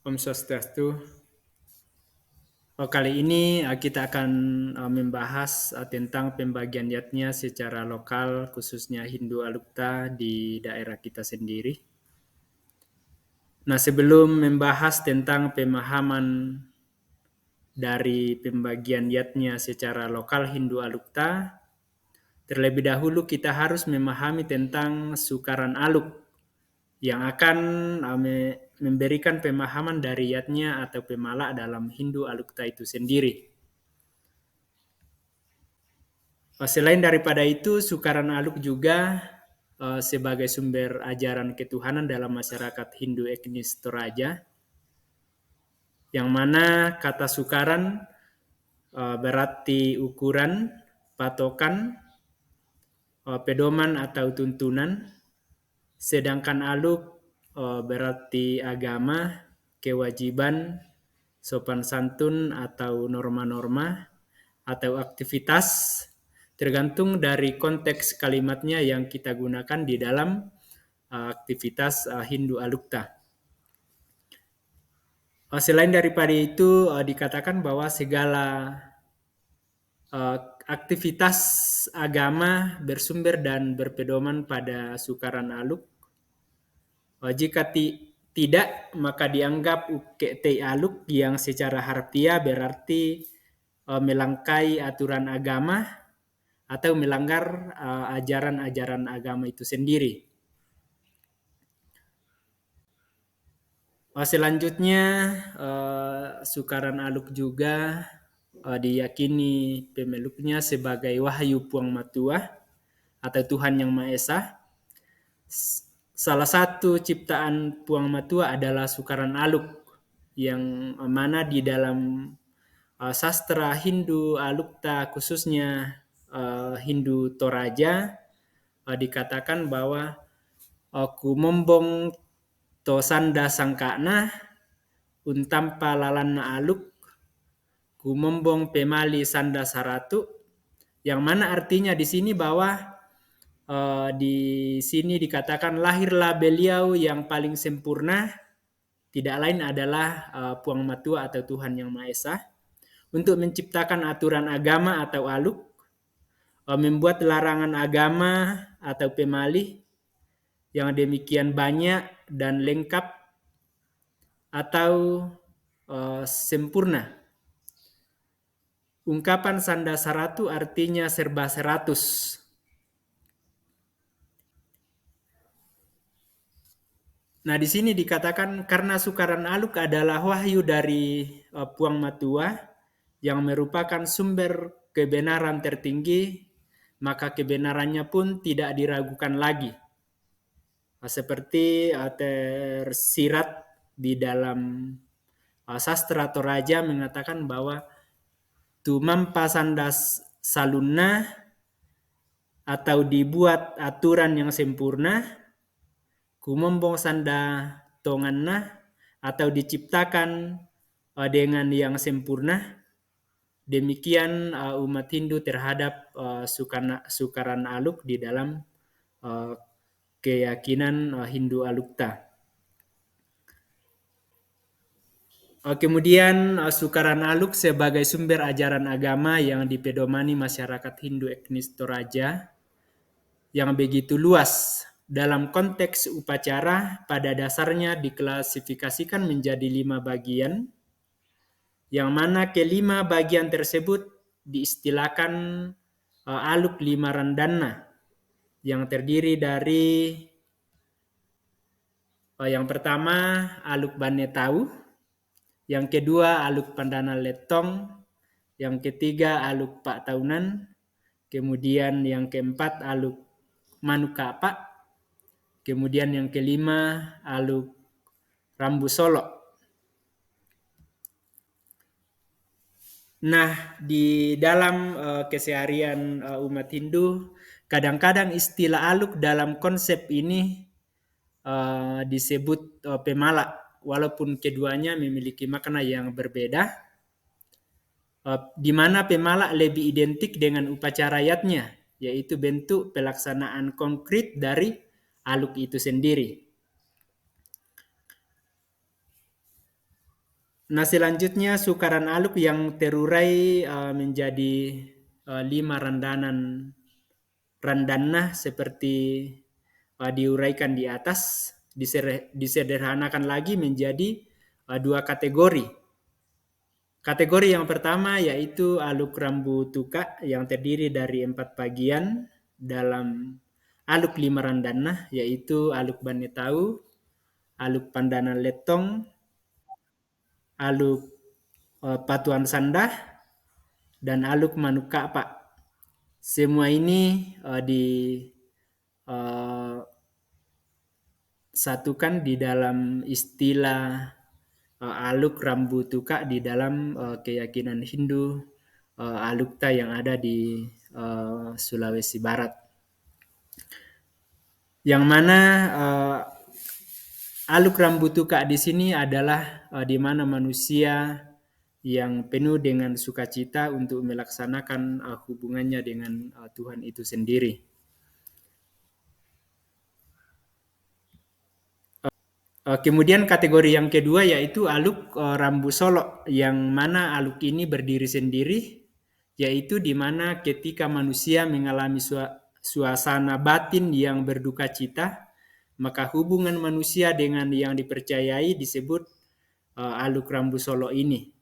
Om Swastiastu. Kali ini kita akan membahas tentang pembagian yatnya secara lokal, khususnya Hindu Alukta di daerah kita sendiri. Nah, sebelum membahas tentang pemahaman dari pembagian yatnya secara lokal Hindu Alukta, terlebih dahulu kita harus memahami tentang Sukaran Aluk yang akan memberikan pemahaman dari yatnya atau pemala dalam Hindu Alukta itu sendiri. Selain daripada itu, Sukaran Aluk juga sebagai sumber ajaran ketuhanan dalam masyarakat Hindu etnis Toraja, yang mana kata Sukaran berarti ukuran, patokan, pedoman atau tuntunan, sedangkan Aluk berarti agama, kewajiban, sopan santun atau norma-norma atau aktivitas, tergantung dari konteks kalimatnya yang kita gunakan di dalam aktivitas Hindu Alukta. Selain daripada itu, dikatakan bahwa segala aktivitas agama bersumber dan berpedoman pada Sukaran Aluk. Jika tidak, maka dianggap UKT Aluk yang secara harfiah berarti melangkai aturan agama atau melanggar ajaran-ajaran agama itu sendiri. Selanjutnya, Sukaran Aluk juga diyakini pemeluknya sebagai Wahyu Puang Matua atau Tuhan Yang Maha Esa. Salah satu ciptaan Puang Matua adalah Sukaran Aluk, yang mana di dalam sastra Hindu Alukta, khususnya Hindu Toraja, dikatakan bahwa kumombong to sanda sangkana untampa lalanna aluk kumombong pemali sanda saratu, yang mana artinya di sini bahwa di sini dikatakan lahirlah beliau yang paling sempurna, tidak lain adalah Puang Matua atau Tuhan Yang Maha Esa, untuk menciptakan aturan agama atau aluk, membuat larangan agama atau pemalih yang demikian banyak dan lengkap atau sempurna. Ungkapan sanda saratu artinya serba 100. Nah, di sini dikatakan karena Sukaran Aluk adalah wahyu dari Puang Matua yang merupakan sumber kebenaran tertinggi, maka kebenarannya pun tidak diragukan lagi. Seperti tersirat di dalam sastra Toraja mengatakan bahwa tumampa sandas salunna atau dibuat aturan yang sempurna, kumombong sanda tonganna atau diciptakan dengan yang sempurna. Demikian umat Hindu terhadap Sukaran Aluk di dalam keyakinan Hindu Alukta. Kemudian Sukaran Aluk sebagai sumber ajaran agama yang dipedomani masyarakat Hindu etnis Toraja yang begitu luas. Dalam konteks upacara, pada dasarnya diklasifikasikan menjadi 5 bagian, yang mana kelima bagian tersebut diistilahkan Aluk Lima Randana, yang terdiri dari yang pertama Aluk Bane Tau, yang kedua Aluk Pandana Letong, yang ketiga Aluk Pak Taunan, kemudian yang keempat Aluk Manukapa, kemudian yang kelima Aluk Rambu Solo. Nah, di dalam keseharian umat Hindu, kadang-kadang istilah aluk dalam konsep ini disebut pemala, walaupun keduanya memiliki makna yang berbeda, di mana pemala lebih identik dengan upacara yatnya, yaitu bentuk pelaksanaan konkret dari aluk itu sendiri. Nah, selanjutnya sukaran aluk yang terurai menjadi 5 randanah seperti diuraikan di atas, disederhanakan lagi menjadi 2 kategori. Kategori yang pertama yaitu aluk rambu tuka yang terdiri dari 4 bagian dalam aluk 5 randanah, yaitu aluk bane tau, aluk pandana letong, aluk patuan sandah, dan aluk manuk pak. Semua ini disatukan di dalam istilah aluk rambu tuka di dalam keyakinan Hindu alukta yang ada di Sulawesi Barat. Yang mana aluk rambu tuka di sini adalah di mana manusia yang penuh dengan sukacita untuk melaksanakan hubungannya dengan Tuhan itu sendiri. Kemudian kategori yang kedua yaitu aluk rambu solok, yang mana aluk ini berdiri sendiri, yaitu di mana ketika manusia mengalami suasana batin yang berduka cita, maka hubungan manusia dengan yang dipercayai disebut aluk rambu solok ini,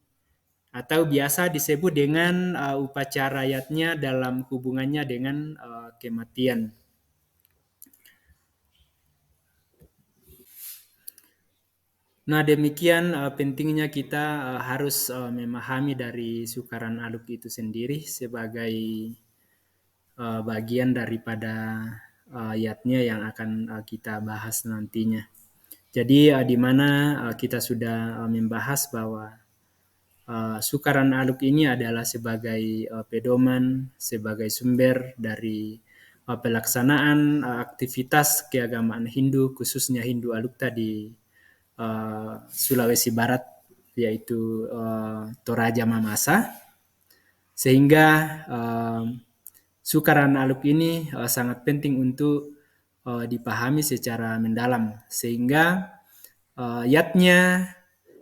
atau biasa disebut dengan upacara yatnya dalam hubungannya dengan kematian. Nah, demikian pentingnya kita harus memahami dari sukaran aluk itu sendiri sebagai bagian daripada ayatnya yang akan kita bahas nantinya. Jadi di mana kita sudah membahas bahwa sukaran aluk ini adalah sebagai pedoman, sebagai sumber dari pelaksanaan aktivitas keagamaan Hindu, khususnya Hindu Alukta di Sulawesi Barat, yaitu Toraja Mamasa, sehingga sukaran aluk ini sangat penting untuk dipahami secara mendalam, sehingga yatnya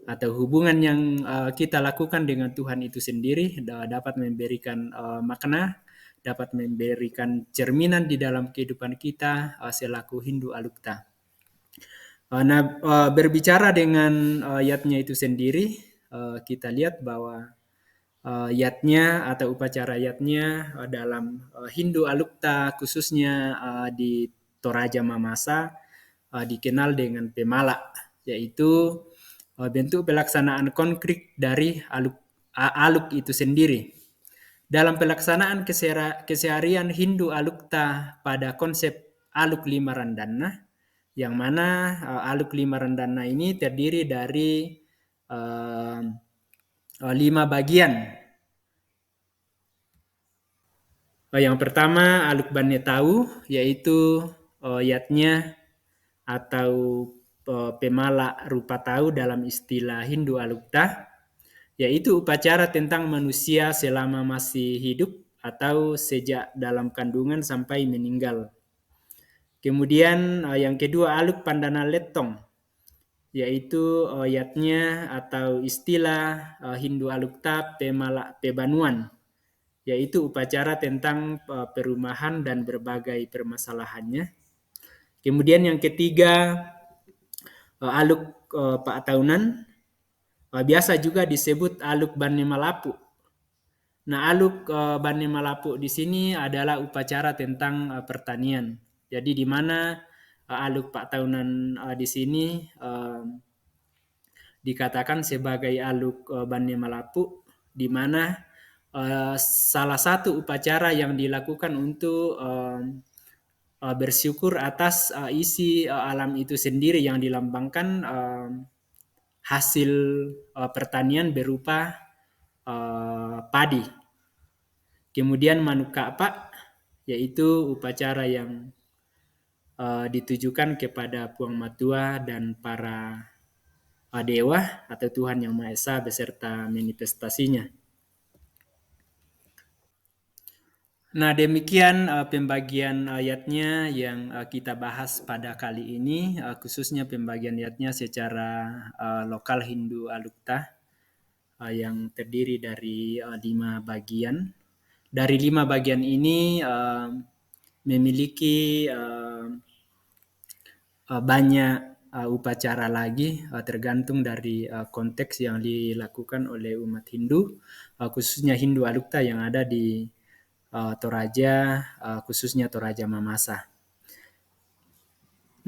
atau hubungan yang kita lakukan dengan Tuhan itu sendiri dapat memberikan makna, dapat memberikan cerminan di dalam kehidupan kita selaku Hindu Alukta. Nah, berbicara dengan yatnya itu sendiri, kita lihat bahwa yatnya atau upacara yatnya dalam Hindu Alukta, khususnya di Toraja Mamasa, dikenal dengan pemala, yaitu bentuk pelaksanaan konkret dari aluk itu sendiri. Dalam pelaksanaan keseharian Hindu Alukta pada konsep aluk 5 randana, yang mana aluk 5 randana ini terdiri dari 5 bagian. Yang pertama aluk bane tau, yaitu yatnya atau pemala rupa tau dalam istilah Hindu Alukta, yaitu upacara tentang manusia selama masih hidup atau sejak dalam kandungan sampai meninggal. Kemudian yang kedua aluk pandana letong, yaitu yatnya atau istilah Hindu Alukta pemala pebanuan, yaitu upacara tentang perumahan dan berbagai permasalahannya. Kemudian yang ketiga aluk Pak Tahunan, biasa juga disebut aluk bane malapu. Nah, aluk bane malapu di sini adalah upacara tentang pertanian. Jadi di mana aluk Pak Tahunan di sini dikatakan sebagai aluk bane malapu, di mana salah satu upacara yang dilakukan untuk bersyukur atas isi alam itu sendiri yang dilambangkan hasil pertanian berupa padi. Kemudian manuk pak, yaitu upacara yang ditujukan kepada Puang Matua dan para dewa atau Tuhan Yang Maha Esa beserta manifestasinya. Nah, demikian pembagian ayatnya yang kita bahas pada kali ini, khususnya pembagian ayatnya secara lokal Hindu Alukta. yang terdiri dari 5 bagian. Dari 5 bagian ini memiliki banyak upacara lagi, tergantung dari konteks yang dilakukan oleh umat Hindu, khususnya Hindu Alukta yang ada di Toraja, khususnya Toraja Mamasa.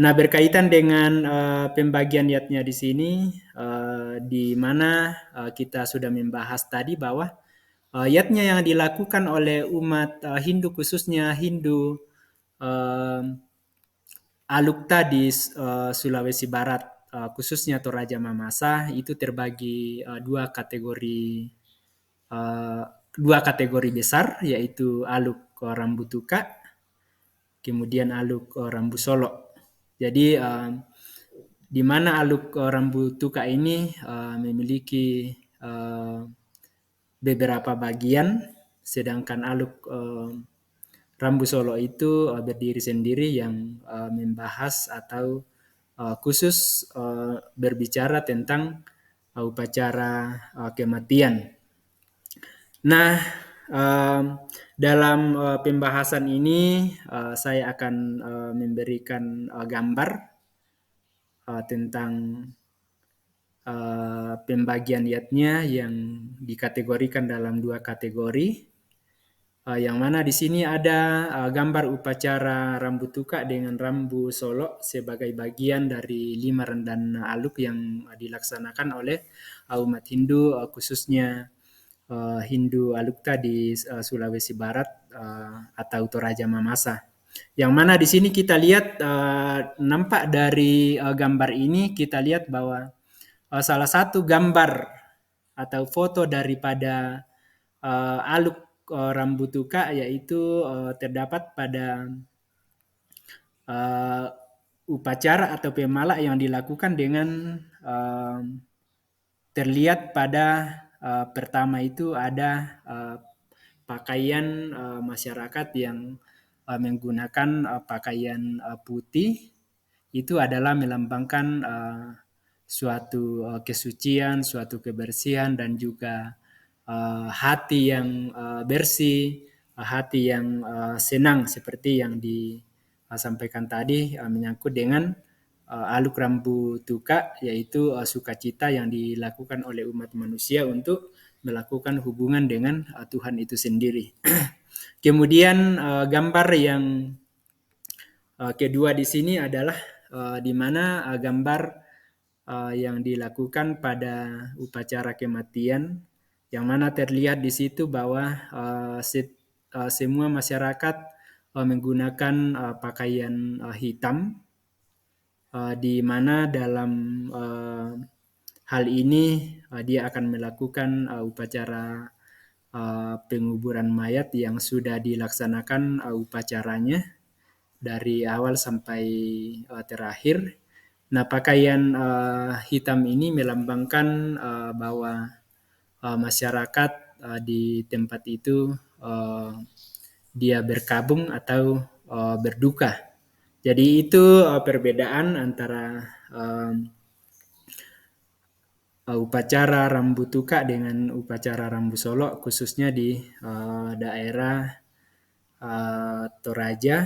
Nah, berkaitan dengan pembagian niatnya di sini, di mana kita sudah membahas tadi bahwa yatnya yang dilakukan oleh umat Hindu, khususnya Hindu Alukta di Sulawesi Barat, khususnya Toraja Mamasa, itu terbagi dua kategori besar, yaitu Aluk Rambutuka, kemudian Aluk Rambu Solo. Jadi di mana Aluk Rambutuka ini memiliki beberapa bagian, sedangkan Aluk Rambu Solo itu berdiri sendiri yang membahas atau khusus berbicara tentang upacara kematian. Nah, dalam pembahasan ini saya akan memberikan gambar tentang pembagian niatnya yang dikategorikan dalam 2 kategori. Yang mana di sini ada gambar upacara Rambu Tuka dengan Rambu Solo sebagai bagian dari 5 rendan aluk yang dilaksanakan oleh umat Hindu, khususnya Hindu Alukta di Sulawesi Barat atau Toraja Mamasa. Yang mana di sini kita lihat, nampak dari gambar ini kita lihat bahwa salah satu gambar atau foto daripada aluk Rambutuka yaitu terdapat pada upacara atau pemala yang dilakukan dengan terlihat pada pertama itu ada pakaian masyarakat yang menggunakan pakaian putih, itu adalah melambangkan suatu kesucian, suatu kebersihan, dan juga hati yang bersih, hati yang senang, seperti yang disampaikan tadi menyangkut dengan aluk Rambu Tuka, yaitu sukacita yang dilakukan oleh umat manusia untuk melakukan hubungan dengan Tuhan itu sendiri. Kemudian gambar yang kedua di sini adalah di mana gambar yang dilakukan pada upacara kematian, yang mana terlihat di situ bahwa semua masyarakat menggunakan pakaian hitam, di mana dalam hal ini dia akan melakukan upacara penguburan mayat yang sudah dilaksanakan upacaranya dari awal sampai terakhir. Nah, pakaian hitam ini melambangkan bahwa masyarakat di tempat itu dia berkabung atau berduka. Jadi itu perbedaan antara upacara Rambu Tuka dengan upacara Rambu Solo, khususnya di daerah Toraja,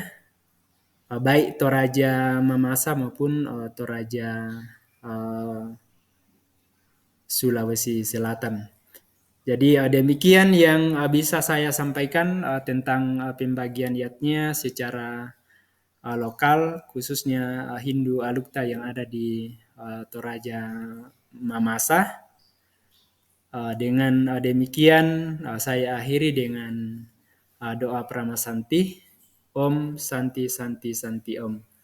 baik Toraja Mamasa maupun Toraja Sulawesi Selatan. Jadi demikian yang bisa saya sampaikan tentang pembagian niatnya secara lokal, khususnya Hindu Alukta yang ada di Toraja Mamasa. Dengan demikian saya akhiri dengan doa Pramasanti. Om Santi Santi Santi Om.